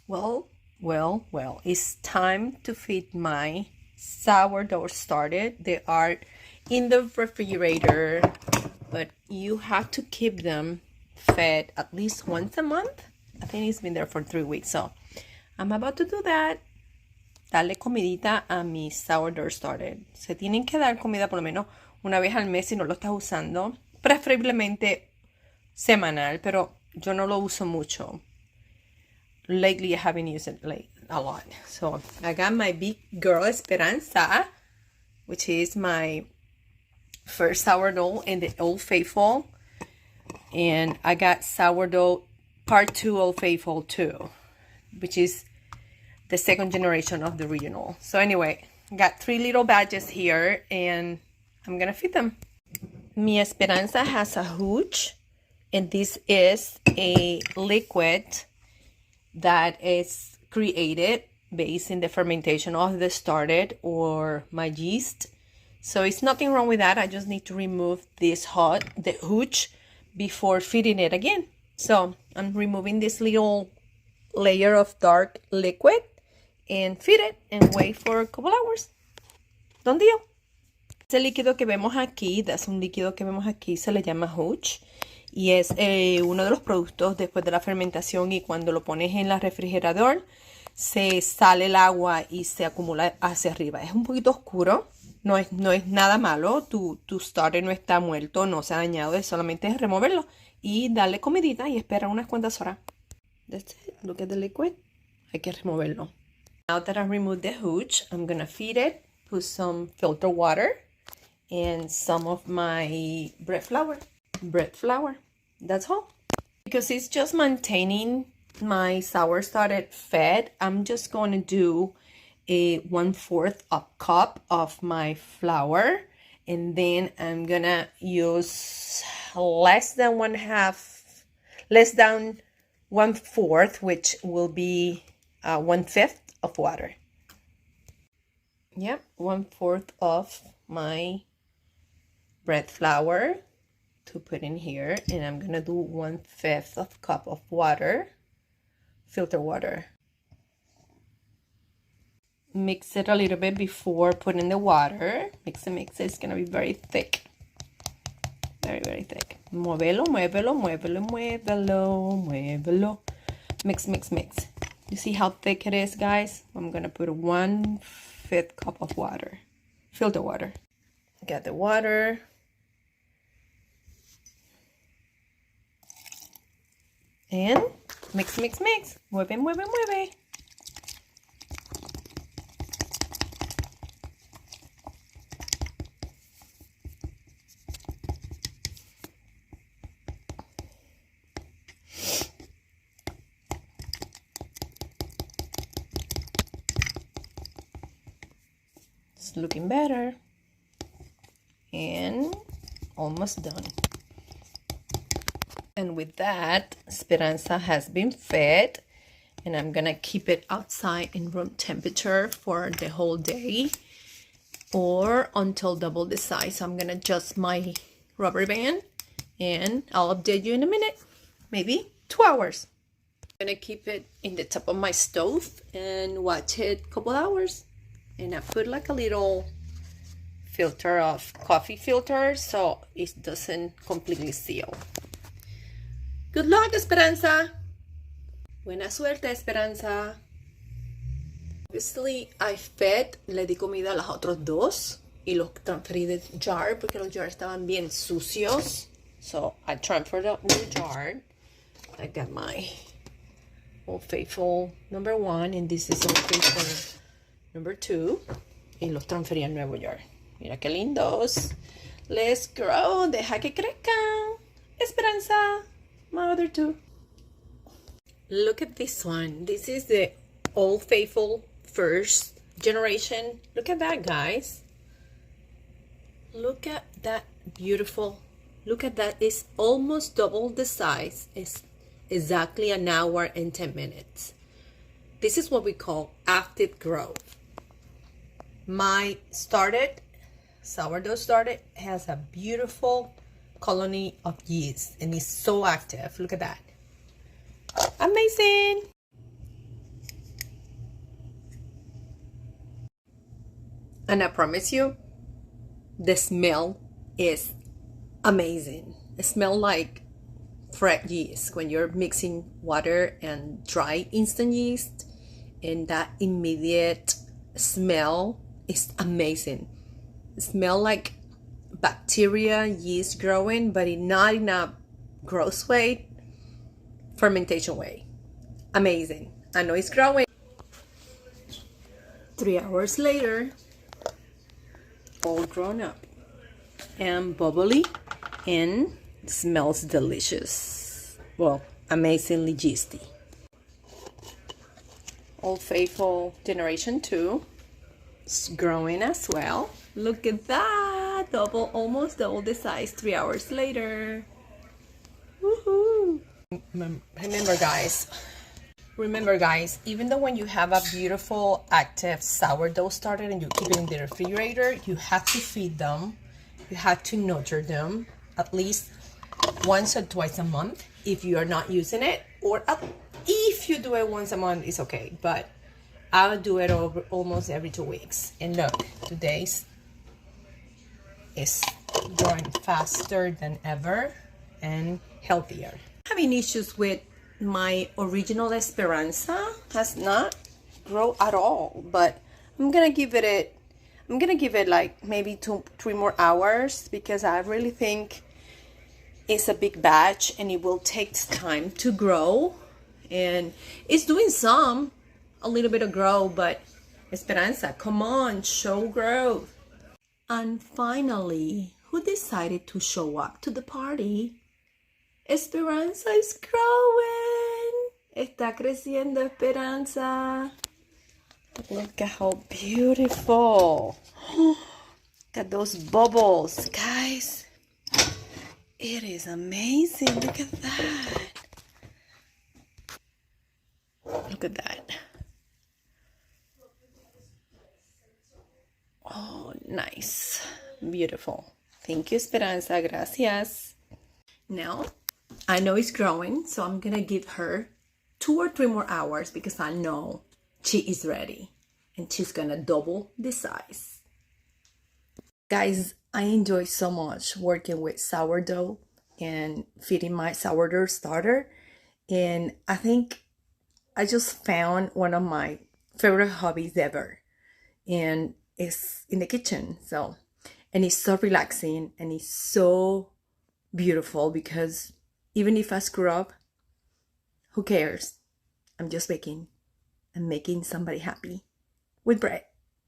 Well, it's time to feed my sourdough started. They are in the refrigerator, but you have to keep them fed at least once a month. I think it's been there for 3 weeks, so I'm about to do that. Darle comidita a mi sourdough started. Se tienen que dar comida por lo menos una vez al mes si no lo estás usando. Preferiblemente semanal, pero yo no lo uso mucho. Lately I haven't used it like a lot. So I got my big girl Esperanza, which is my first sourdough in the Old Faithful. And I got sourdough part 2 Old Faithful too, which is the second generation of the original. So anyway, got 3 little batches here and I'm gonna feed them. Mi Esperanza has a hooch, and this is a liquid that is created based in the fermentation of the started or my yeast. So it's nothing wrong with that. I just need to remove the hooch before feeding it again. So I'm removing this little layer of dark liquid and feed it and wait for a couple hours. Done deal. Este líquido que vemos aquí, se le llama hooch. Y es uno de los productos después de la fermentación, y cuando lo pones en el refrigerador se sale el agua y se acumula hacia arriba. Es un poquito oscuro, no es nada malo, tu starter no está muerto, no se ha dañado, es solamente removerlo y darle comidita y esperar unas cuantas horas. That's it. Look at the liquid. Hay que removerlo. Now that I removed the hooch, I'm gonna feed it, put some filtered water and some of my bread flour. That's all. Because it's just maintaining my sour started fed, I'm just going to do a 1/4 cup of my flour, and then I'm gonna use less than 1/4, which will be 1/5 of water. Yep, 1/4 of my bread flour to put in here, and I'm gonna do 1/5 cup of water, filter water. Mix it a little bit before putting the water. Mix it. It's gonna be very thick, very thick. Muévelo. Mix. You see how thick it is, guys? I'm gonna put 1/5 cup of water, filter water. Get the water. And mix. Mueve. It's looking better. And almost done. And with that, Esperanza has been fed, and I'm gonna keep it outside in room temperature for the whole day or until double the size. I'm gonna adjust my rubber band and I'll update you in a minute, maybe 2 hours. I'm gonna keep it in the top of my stove and watch it a couple hours. And I put like a little filter of coffee filter so it doesn't completely seal. Good luck, Esperanza. Buena suerte, Esperanza. Obviously, I fed, le di comida a los otros dos y los transferí de jar porque los jars estaban bien sucios. So I transferred the new jar. I got my Old Faithful number 1 and this is Old Faithful number 2. Y los transferí al nuevo jar. Mira qué lindos. Let's grow. Deja que crezcan. Esperanza. My other 2. Look at this one. This is the Old Faithful first generation. Look at that, guys. Look at that beautiful. Look at that. It's almost double the size. It's exactly an hour and 10 minutes. This is what we call active growth. My sourdough started has a beautiful colony of yeast and it's so active. Look at that. Amazing. And I promise you, the smell is amazing. It smells like fresh yeast when you're mixing water and dry instant yeast, and that immediate smell is amazing. It smells like bacteria, yeast growing, but not in a gross way, fermentation way. Amazing. I know it's growing. 3 hours later, all grown up and bubbly and smells delicious. Well, amazingly yeasty. Old Faithful Generation 2 is growing as well. Look at that! Almost double the size 3 hours later. Woohoo! Remember guys, even though when you have a beautiful active sourdough started and you keep it in the refrigerator, you have to feed them. You have to nurture them at least once or twice a month if you are not using it, or if you do it once a month, it's okay, but I'll do it over almost every 2 weeks. And look, today's is growing faster than ever and healthier. Having issues with my original Esperanza has not grown at all, but I'm gonna give it like maybe 2-3 more hours, because I really think it's a big batch and it will take time to grow. And it's doing a little bit of growth, but Esperanza, come on, show growth. And finally, who decided to show up to the party? Esperanza is growing. Está creciendo Esperanza. Look at how beautiful. Look at those bubbles, guys. It is amazing. Look at that. Look at that. Oh, nice. Beautiful. Thank you, Esperanza. Gracias. Now, I know it's growing, so I'm gonna give her 2 or 3 more hours, because I know she is ready and she's gonna double the size. Guys, I enjoy so much working with sourdough and feeding my sourdough starter, and I think I just found one of my favorite hobbies ever, and it's in the kitchen. So, and it's so relaxing and it's so beautiful, because even if I screw up, who cares? I'm just baking and making somebody happy with bread.